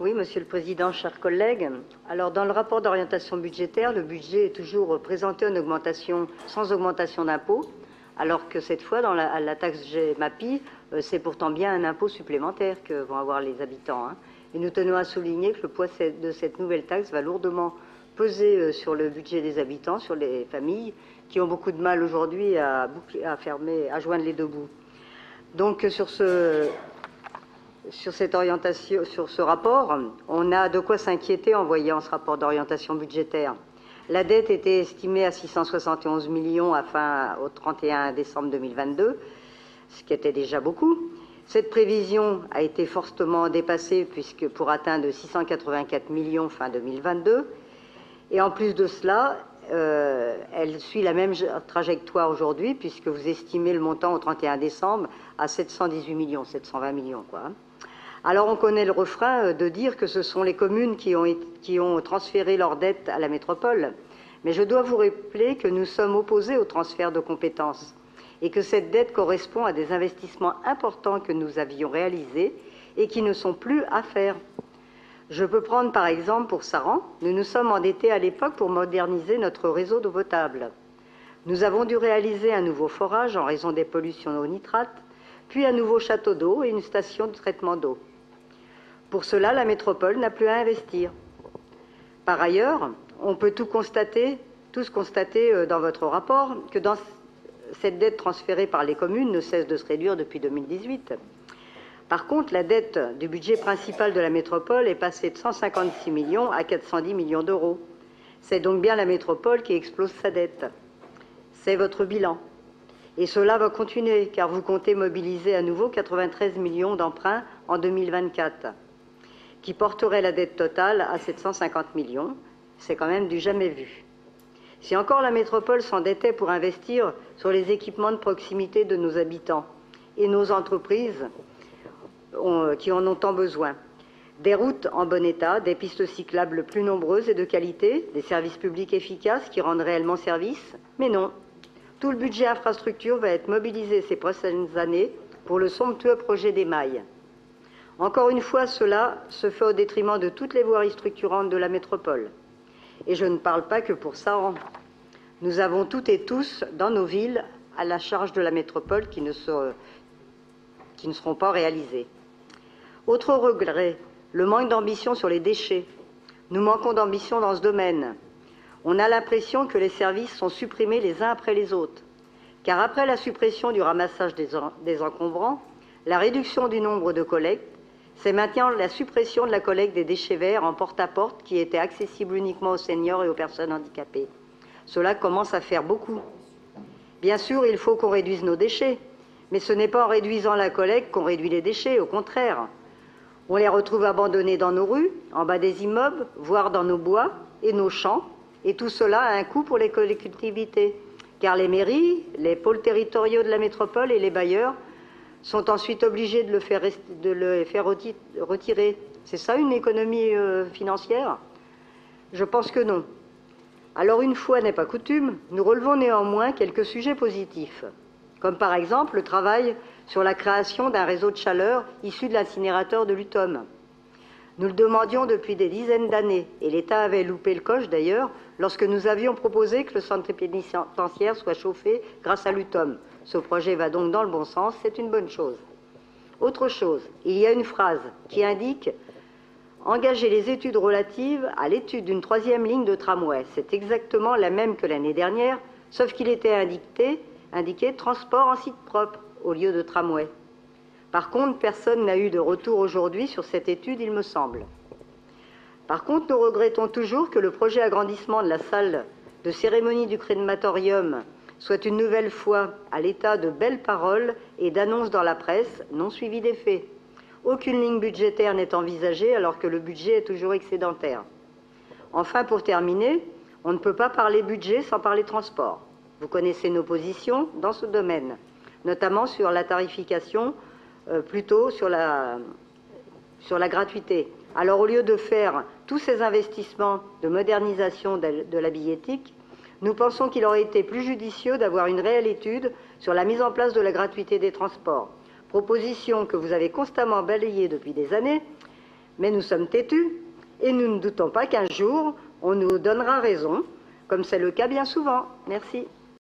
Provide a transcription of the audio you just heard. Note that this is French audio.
Oui, Monsieur le Président, chers collègues. Alors, dans le rapport d'orientation budgétaire, le budget est toujours présenté en augmentation, sans augmentation d'impôt, alors que cette fois, dans la taxe GEMAPI, c'est pourtant bien un impôt supplémentaire que vont avoir les habitants. Et nous tenons à souligner que le poids de cette nouvelle taxe va lourdement peser sur le budget des habitants, sur les familles, qui ont beaucoup de mal aujourd'hui à joindre les deux bouts. Donc, sur cette orientation, sur ce rapport, on a de quoi s'inquiéter en voyant ce rapport d'orientation budgétaire. La dette était estimée à 671 millions au 31 décembre 2022, ce qui était déjà beaucoup. Cette prévision a été fortement dépassée pour atteindre 684 millions fin 2022. Et en plus de cela, elle suit la même trajectoire aujourd'hui, puisque vous estimez le montant au 31 décembre à 718 millions, 720 millions, quoi. Alors on connaît le refrain de dire que ce sont les communes qui ont transféré leur dette à la métropole. Mais je dois vous rappeler que nous sommes opposés au transfert de compétences et que cette dette correspond à des investissements importants que nous avions réalisés et qui ne sont plus à faire. Je peux prendre par exemple pour Saran, nous nous sommes endettés à l'époque pour moderniser notre réseau d'eau potable. Nous avons dû réaliser un nouveau forage en raison des pollutions aux nitrates, puis un nouveau château d'eau et une station de traitement d'eau. Pour cela, la métropole n'a plus à investir. Par ailleurs, on peut tous constater dans votre rapport que cette dette transférée par les communes ne cesse de se réduire depuis 2018. Par contre, la dette du budget principal de la métropole est passée de 156 millions à 410 millions d'euros. C'est donc bien la métropole qui explose sa dette. C'est votre bilan. Et cela va continuer, car vous comptez mobiliser à nouveau 93 millions d'emprunts en 2024, qui porterait la dette totale à 750 millions. C'est quand même du jamais vu. Si encore la métropole s'endettait pour investir sur les équipements de proximité de nos habitants et nos entreprises qui en ont tant besoin, des routes en bon état, des pistes cyclables plus nombreuses et de qualité, des services publics efficaces qui rendent réellement service, mais non. Tout le budget infrastructure va être mobilisé ces prochaines années pour le somptueux projet d'Émail. Encore une fois, cela se fait au détriment de toutes les voiries structurantes de la métropole. Et je ne parle pas que pour Saran. Nous avons toutes et tous dans nos villes à la charge de la métropole qui ne seront pas réalisées. Autre regret, le manque d'ambition sur les déchets. Nous manquons d'ambition dans ce domaine. On a l'impression que les services sont supprimés les uns après les autres. Car après la suppression du ramassage des encombrants, la réduction du nombre de collectes, c'est maintenant la suppression de la collecte des déchets verts en porte-à-porte qui était accessible uniquement aux seniors et aux personnes handicapées. Cela commence à faire beaucoup. Bien sûr, il faut qu'on réduise nos déchets, mais ce n'est pas en réduisant la collecte qu'on réduit les déchets, au contraire. On les retrouve abandonnés dans nos rues, en bas des immeubles, voire dans nos bois et nos champs, et tout cela a un coût pour les collectivités, car les mairies, les pôles territoriaux de la métropole et les bailleurs sont ensuite obligés de le faire retirer. C'est ça une économie financière? Je pense que non. Alors une fois n'est pas coutume, nous relevons néanmoins quelques sujets positifs, comme par exemple le travail sur la création d'un réseau de chaleur issu de l'incinérateur de l'UTOM. Nous le demandions depuis des dizaines d'années, et l'État avait loupé le coche d'ailleurs, lorsque nous avions proposé que le centre pénitentiaire soit chauffé grâce à l'UTOM. Ce projet va donc dans le bon sens, c'est une bonne chose. Autre chose, il y a une phrase qui indique « Engager les études relatives à l'étude d'une 3e ligne de tramway ». C'est exactement la même que l'année dernière, sauf qu'il était indiqué « transport en site propre » au lieu de tramway. Par contre, personne n'a eu de retour aujourd'hui sur cette étude, il me semble. Par contre, nous regrettons toujours que le projet agrandissement de la salle de cérémonie du crématorium soit une nouvelle fois à l'état de belles paroles et d'annonces dans la presse, non suivies des faits. Aucune ligne budgétaire n'est envisagée alors que le budget est toujours excédentaire. Enfin, pour terminer, on ne peut pas parler budget sans parler transport. Vous connaissez nos positions dans ce domaine, notamment sur la tarification, plutôt sur la gratuité. Alors au lieu de faire tous ces investissements de modernisation de la billettique, nous pensons qu'il aurait été plus judicieux d'avoir une réelle étude sur la mise en place de la gratuité des transports, proposition que vous avez constamment balayée depuis des années, Mais nous sommes têtus et nous ne doutons pas qu'un jour, on nous donnera raison, comme c'est le cas bien souvent. Merci.